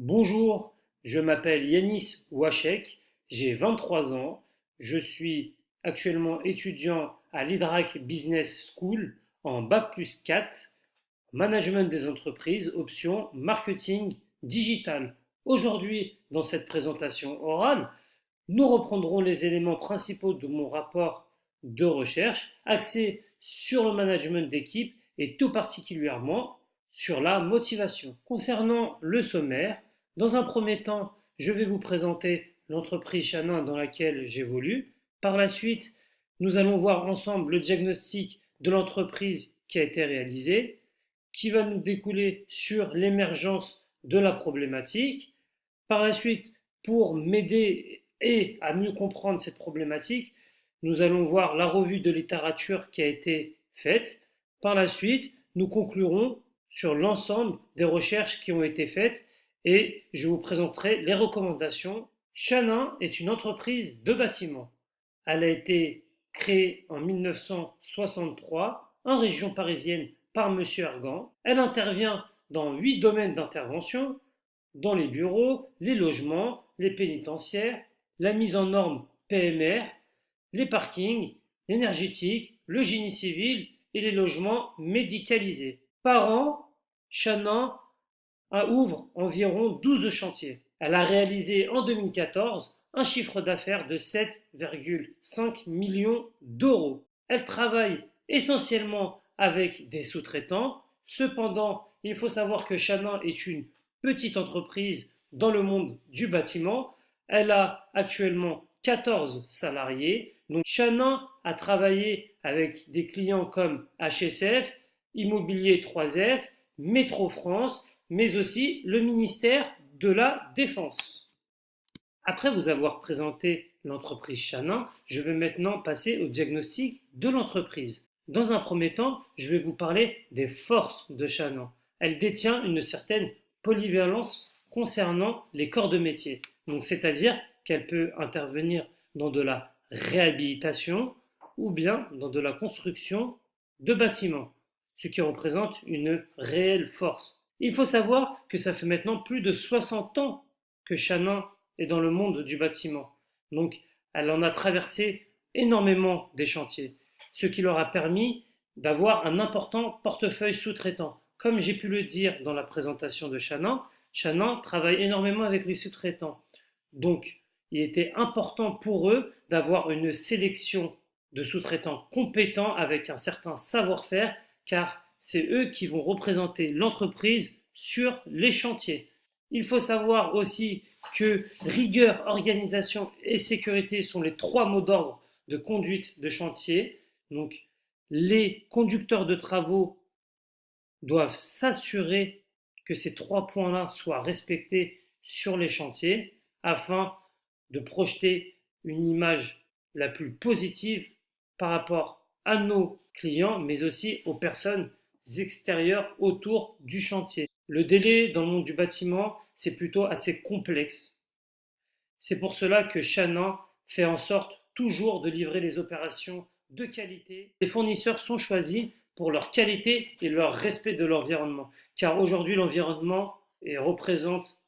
Bonjour, je m'appelle Yanis Wachek, j'ai 23 ans, je suis actuellement étudiant à l'IDRAC Business School en Bac+4, Management des entreprises, option Marketing Digital. Aujourd'hui, dans cette présentation orale, nous reprendrons les éléments principaux de mon rapport de recherche axé sur le management d'équipe et tout particulièrement sur la motivation. Concernant le sommaire, dans un premier temps, je vais vous présenter l'entreprise Chanin dans laquelle j'évolue. Par la suite, nous allons voir ensemble le diagnostic de l'entreprise qui a été réalisé, qui va nous découler sur l'émergence de la problématique. Par la suite, pour m'aider et à mieux comprendre cette problématique, nous allons voir la revue de littérature qui a été faite. Par la suite, nous conclurons sur l'ensemble des recherches qui ont été faites et je vous présenterai les recommandations. Chanin est une entreprise de bâtiment. Elle a été créée en 1963 en région parisienne par M. Argan. Elle intervient dans 8 domaines d'intervention, dans les bureaux, les logements, les pénitentiaires, la mise en norme PMR, les parkings, l'énergétique, le génie civil et les logements médicalisés. Par an, Chanin ouvre environ 12 chantiers. Elle a réalisé en 2014 un chiffre d'affaires de 7,5 millions d'euros. Elle travaille essentiellement avec des sous-traitants. Cependant, il faut savoir que Chanin est une petite entreprise dans le monde du bâtiment. Elle a actuellement 14 salariés. Donc Chanin a travaillé avec des clients comme HSF, Immobilier 3F, Métro France, mais aussi le ministère de la Défense. Après vous avoir présenté l'entreprise Chanin, je vais maintenant passer au diagnostic de l'entreprise. Dans un premier temps, je vais vous parler des forces de Chanin. Elle détient une certaine polyvalence concernant les corps de métier. Donc, c'est-à-dire qu'elle peut intervenir dans de la réhabilitation ou bien dans de la construction de bâtiments, ce qui représente une réelle force. Il faut savoir que ça fait maintenant plus de 60 ans que Chanin est dans le monde du bâtiment. Donc, elle en a traversé énormément des chantiers, ce qui leur a permis d'avoir un important portefeuille sous-traitant. Comme j'ai pu le dire dans la présentation de Chanin, Chanin travaille énormément avec les sous-traitants. Donc, il était important pour eux d'avoir une sélection de sous-traitants compétents avec un certain savoir-faire, car c'est eux qui vont représenter l'entreprise sur les chantiers. Il faut savoir aussi que rigueur, organisation et sécurité sont les 3 mots d'ordre de conduite de chantier. Donc, les conducteurs de travaux doivent s'assurer que ces 3 points-là soient respectés sur les chantiers afin de projeter une image la plus positive par rapport à nos clients, mais aussi aux personnes extérieures autour du chantier. Le délai dans le monde du bâtiment, c'est plutôt assez complexe. C'est pour cela que Chanin fait en sorte toujours de livrer les opérations de qualité. Les fournisseurs sont choisis pour leur qualité et leur respect de l'environnement, car aujourd'hui l'environnement représente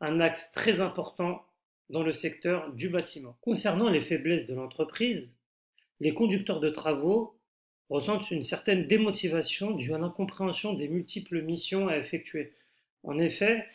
un axe très important dans le secteur du bâtiment. Concernant les faiblesses de l'entreprise, les conducteurs de travaux ressentent une certaine démotivation due à l'incompréhension des multiples missions à effectuer. En effet,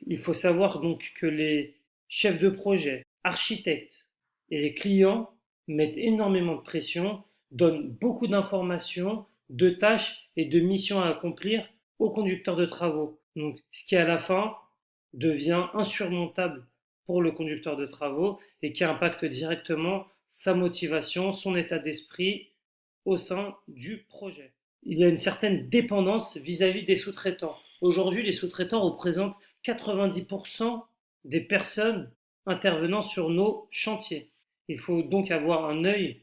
il faut savoir donc que les chefs de projet, architectes et les clients mettent énormément de pression, donnent beaucoup d'informations, de tâches et de missions à accomplir aux conducteurs de travaux. Donc, ce qui à la fin devient insurmontable pour le conducteur de travaux et qui impacte directement sa motivation, son état d'esprit au sein du projet. Il y a une certaine dépendance vis-à-vis des sous-traitants. Aujourd'hui, les sous-traitants représentent 90% des personnes intervenant sur nos chantiers. Il faut donc avoir un œil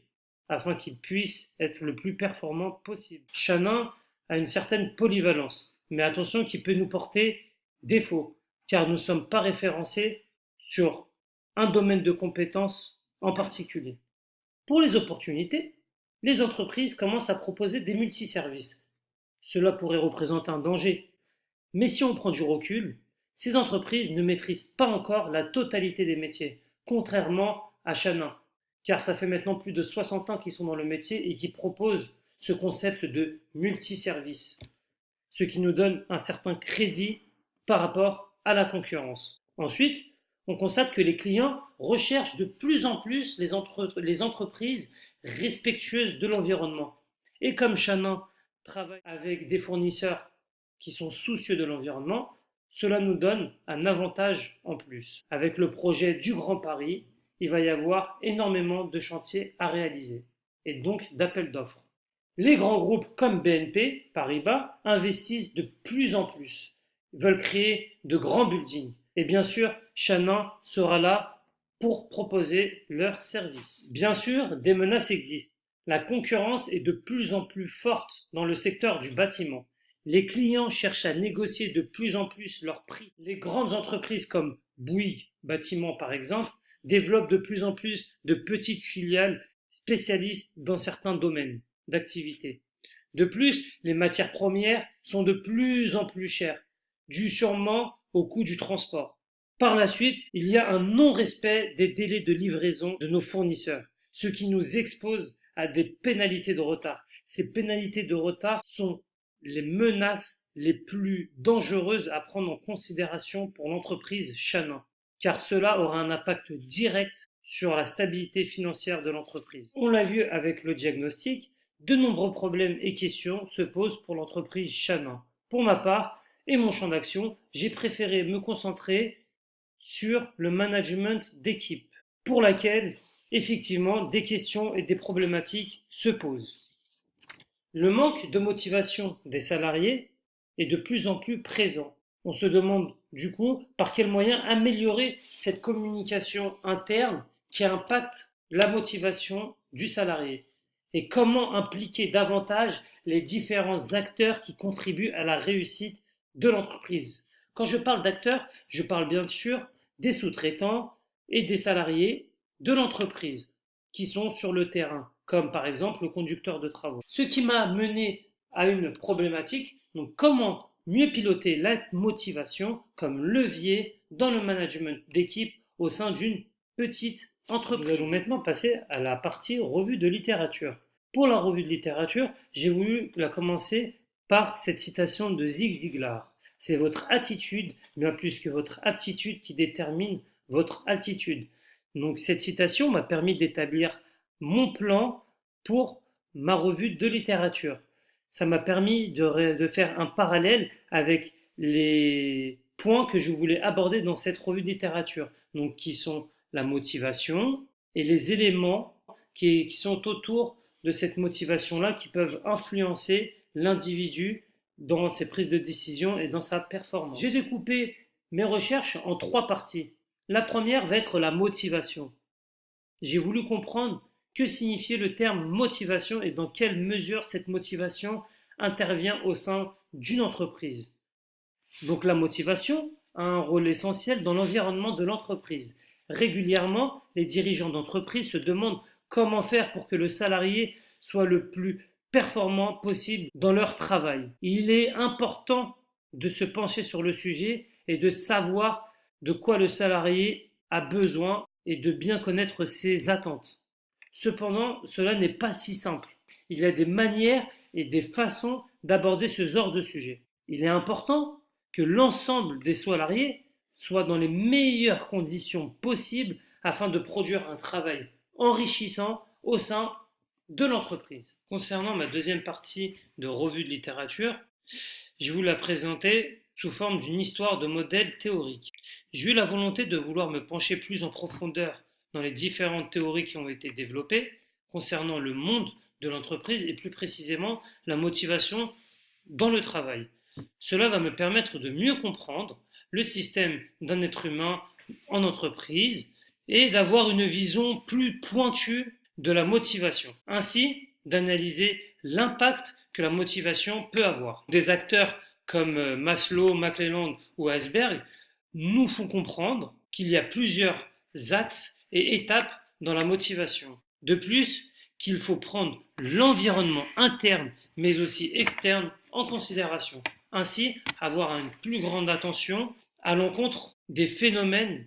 afin qu'ils puissent être le plus performants possible. Chanin a une certaine polyvalence, mais attention qui peut nous porter défaut, car nous ne sommes pas référencés sur un domaine de compétences en particulier. Pour les opportunités, les entreprises commencent à proposer des multiservices. Cela pourrait représenter un danger, mais si on prend du recul, Ces entreprises ne maîtrisent pas encore la totalité des métiers, contrairement à Chanin, car ça fait maintenant plus de 60 ans qu'ils sont dans le métier et qu'ils proposent ce concept de multiservice, ce qui nous donne un certain crédit par rapport à la concurrence. Ensuite, on constate que les clients recherchent de plus en plus les entreprises respectueuses de l'environnement. Et comme Chanin travaille avec des fournisseurs qui sont soucieux de l'environnement, cela nous donne un avantage en plus. Avec le projet du Grand Paris, il va y avoir énormément de chantiers à réaliser et donc d'appels d'offres. Les grands groupes comme BNP Paribas investissent de plus en plus, ils veulent créer de grands buildings. Et bien sûr, Chanin sera là pour proposer leurs services. Bien sûr, des menaces existent. La concurrence est de plus en plus forte dans le secteur du bâtiment. Les clients cherchent à négocier de plus en plus leurs prix. Les grandes entreprises comme Bouygues Bâtiment par exemple développent de plus en plus de petites filiales spécialistes dans certains domaines d'activité. De plus, les matières premières sont de plus en plus chères, dû sûrement au coût du transport. Par la suite, il y a un non-respect des délais de livraison de nos fournisseurs, ce qui nous expose à des pénalités de retard. Ces pénalités de retard sont les menaces les plus dangereuses à prendre en considération pour l'entreprise Chanin, car cela aura un impact direct sur la stabilité financière de l'entreprise. On l'a vu avec le diagnostic, de nombreux problèmes et questions se posent pour l'entreprise Chanin. Pour ma part et mon champ d'action, j'ai préféré me concentrer sur le management d'équipe, pour laquelle, effectivement, des questions et des problématiques se posent. Le manque de motivation des salariés est de plus en plus présent. On se demande du coup par quels moyens améliorer cette communication interne qui impacte la motivation du salarié et comment impliquer davantage les différents acteurs qui contribuent à la réussite de l'entreprise. Quand je parle d'acteurs, je parle bien sûr des sous-traitants et des salariés de l'entreprise qui sont sur le terrain, comme par exemple le conducteur de travaux. Ce qui m'a mené à une problématique, donc comment mieux piloter la motivation comme levier dans le management d'équipe au sein d'une petite entreprise. Nous allons maintenant passer à la partie revue de littérature. Pour la revue de littérature, j'ai voulu la commencer par cette citation de Zig Ziglar. C'est votre attitude, bien plus que votre aptitude, qui détermine votre altitude. Donc cette citation m'a permis d'établir mon plan pour ma revue de littérature. Ça m'a permis de faire un parallèle avec les points que je voulais aborder dans cette revue de littérature, donc qui sont la motivation et les éléments qui sont autour de cette motivation-là qui peuvent influencer l'individu dans ses prises de décision et dans sa performance. J'ai découpé mes recherches en 3 parties. La première va être la motivation. J'ai voulu comprendre que signifiait le terme motivation et dans quelle mesure cette motivation intervient au sein d'une entreprise. Donc la motivation a un rôle essentiel dans l'environnement de l'entreprise. Régulièrement, les dirigeants d'entreprise se demandent comment faire pour que le salarié soit le plus performant possible dans leur travail. Il est important de se pencher sur le sujet et de savoir de quoi le salarié a besoin et de bien connaître ses attentes. Cependant, cela n'est pas si simple. Il y a des manières et des façons d'aborder ce genre de sujet. Il est important que l'ensemble des salariés soient dans les meilleures conditions possibles afin de produire un travail enrichissant au sein de l'entreprise. Concernant ma deuxième partie de revue de littérature, je vous la présenter sous forme d'une histoire de modèle théorique. J'ai eu la volonté de vouloir me pencher plus en profondeur dans les différentes théories qui ont été développées concernant le monde de l'entreprise et plus précisément la motivation dans le travail. Cela va me permettre de mieux comprendre le système d'un être humain en entreprise et d'avoir une vision plus pointue de la motivation. Ainsi, d'analyser l'impact que la motivation peut avoir. Des acteurs comme Maslow, McClelland ou Asberg nous font comprendre qu'il y a plusieurs axes et étapes dans la motivation. De plus, qu'il faut prendre l'environnement interne mais aussi externe en considération. Ainsi, avoir une plus grande attention à l'encontre des phénomènes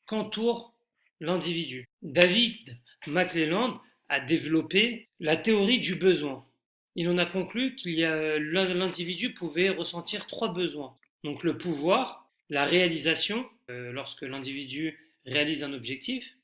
qu'entoure l'individu. David McClelland a développé la théorie du besoin. Il en a conclu l'individu pouvait ressentir trois besoins. Donc le pouvoir, la réalisation, lorsque l'individu réalise un objectif,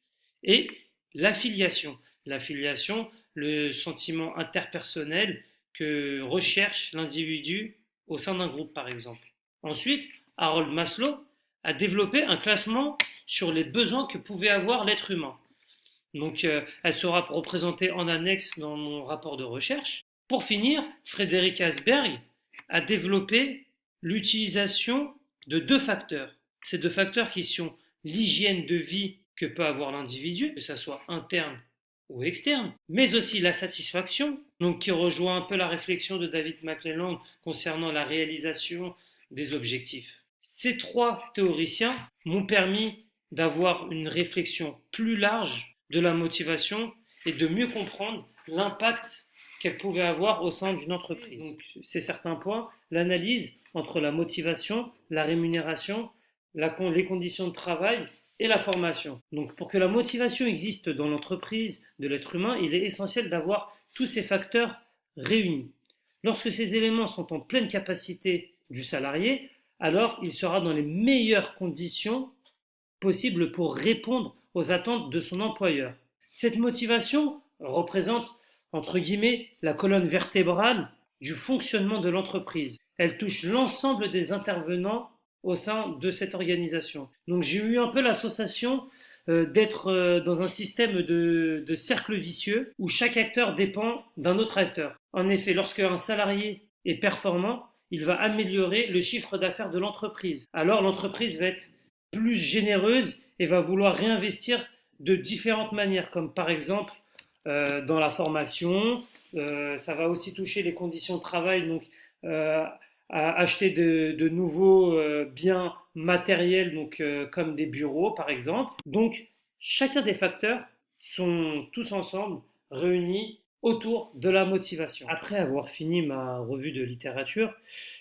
et l'affiliation. L'affiliation, le sentiment interpersonnel que recherche l'individu au sein d'un groupe, par exemple. Ensuite, Harold Maslow a développé un classement sur les besoins que pouvait avoir l'être humain. Donc, elle sera représentée en annexe dans mon rapport de recherche. Pour finir, Frédéric Asberg a développé l'utilisation de deux facteurs. Ces deux facteurs qui sont l'hygiène de vie que peut avoir l'individu, que ce soit interne ou externe, mais aussi la satisfaction, donc qui rejoint un peu la réflexion de David McClelland concernant la réalisation des objectifs. Ces trois théoriciens m'ont permis d'avoir une réflexion plus large de la motivation et de mieux comprendre l'impact qu'elle pouvait avoir au sein d'une entreprise. Donc, c'est certains points, l'analyse entre la motivation, la rémunération, les conditions de travail et la formation. Donc, pour que la motivation existe dans l'entreprise de l'être humain, il est essentiel d'avoir tous ces facteurs réunis. Lorsque ces éléments sont en pleine capacité du salarié, alors il sera dans les meilleures conditions possibles pour répondre aux attentes de son employeur. Cette motivation représente, entre guillemets, la colonne vertébrale du fonctionnement de l'entreprise. Elle touche l'ensemble des intervenants au sein de cette organisation. Donc j'ai eu un peu la sensation d'être dans un système de cercle vicieux où chaque acteur dépend d'un autre acteur. En effet, lorsque un salarié est performant, il va améliorer le chiffre d'affaires de l'entreprise. Alors l'entreprise va être plus généreuse et va vouloir réinvestir de différentes manières, comme par exemple dans la formation. Ça va aussi toucher les conditions de travail, donc à acheter de nouveaux biens matériels, donc comme des bureaux par exemple. Donc chacun des facteurs sont tous ensemble réunis autour de la motivation. Après avoir fini ma revue de littérature,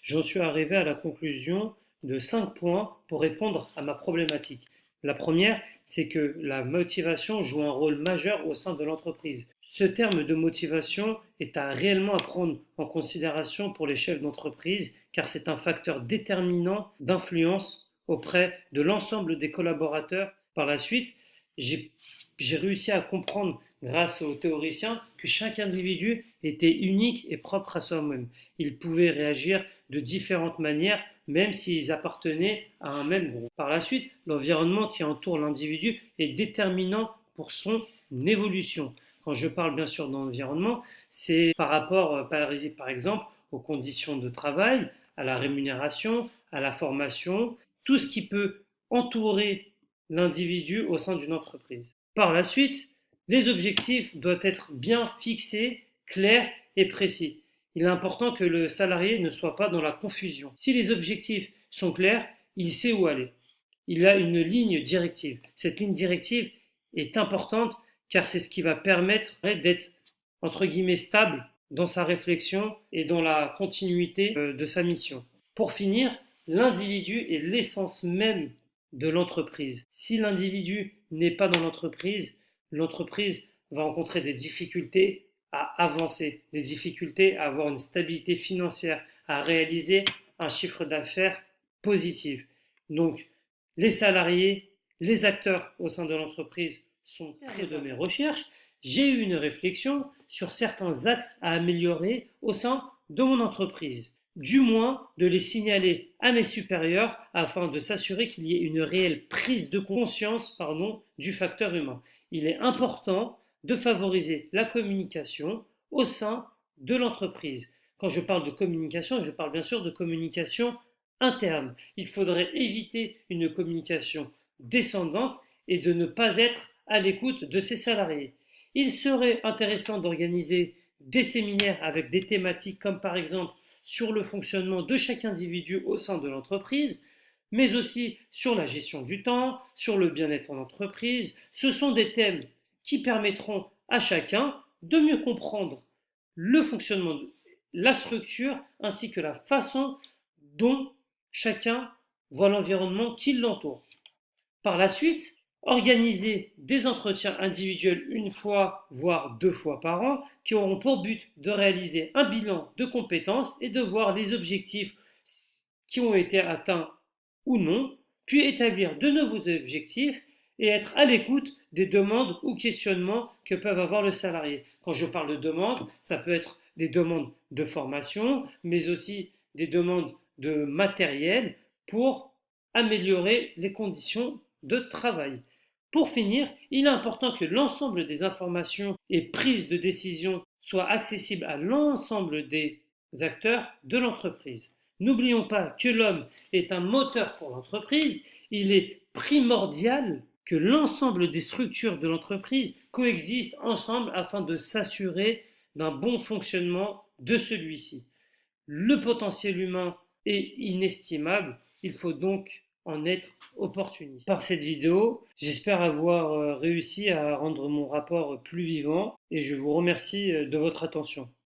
j'en suis arrivé à la conclusion de 5 points pour répondre à ma problématique. La première, c'est que la motivation joue un rôle majeur au sein de l'entreprise. Ce terme de motivation est réellement à prendre en considération pour les chefs d'entreprise car c'est un facteur déterminant d'influence auprès de l'ensemble des collaborateurs. Par la suite, j'ai réussi à comprendre grâce aux théoriciens que chaque individu était unique et propre à soi-même. Il pouvait réagir de différentes manières même s'ils appartenaient à un même groupe. Par la suite, l'environnement qui entoure l'individu est déterminant pour son évolution. Quand je parle bien sûr d'environnement, c'est par rapport, par exemple, aux conditions de travail, à la rémunération, à la formation, tout ce qui peut entourer l'individu au sein d'une entreprise. Par la suite, les objectifs doivent être bien fixés, clairs et précis. Il est important que le salarié ne soit pas dans la confusion. Si les objectifs sont clairs, il sait où aller. Il a une ligne directive. Cette ligne directive est importante car c'est ce qui va permettre d'être, entre guillemets, stable dans sa réflexion et dans la continuité de sa mission. Pour finir, l'individu est l'essence même de l'entreprise. Si l'individu n'est pas dans l'entreprise va rencontrer des difficultés à avancer, des difficultés à avoir une stabilité financière, à réaliser un chiffre d'affaires positif. Donc, les salariés, les acteurs au sein de l'entreprise sont très de mes recherches. J'ai eu une réflexion sur certains axes à améliorer au sein de mon entreprise. Du moins, de les signaler à mes supérieurs afin de s'assurer qu'il y ait une réelle prise de conscience du facteur humain. Il est important de favoriser la communication au sein de l'entreprise. Quand je parle de communication, je parle bien sûr de communication interne. Il faudrait éviter une communication descendante et de ne pas être à l'écoute de ses salariés. Il serait intéressant d'organiser des séminaires avec des thématiques comme par exemple sur le fonctionnement de chaque individu au sein de l'entreprise, mais aussi sur la gestion du temps, sur le bien-être en entreprise. Ce sont des thèmes qui permettront à chacun de mieux comprendre le fonctionnement, la structure, ainsi que la façon dont chacun voit l'environnement qui l'entoure. Par la suite, organiser des entretiens individuels une fois, voire 2 fois par an, qui auront pour but de réaliser un bilan de compétences et de voir les objectifs qui ont été atteints ou non, puis établir de nouveaux objectifs et être à l'écoute des demandes ou questionnements que peuvent avoir le salarié. Quand je parle de demandes, ça peut être des demandes de formation, mais aussi des demandes de matériel pour améliorer les conditions de travail. Pour finir, il est important que l'ensemble des informations et prises de décision soient accessibles à l'ensemble des acteurs de l'entreprise. N'oublions pas que l'homme est un moteur pour l'entreprise. Il est primordial que l'ensemble des structures de l'entreprise coexistent ensemble afin de s'assurer d'un bon fonctionnement de celui-ci. Le potentiel humain est inestimable, il faut donc en être opportuniste. Par cette vidéo, j'espère avoir réussi à rendre mon rapport plus vivant et je vous remercie de votre attention.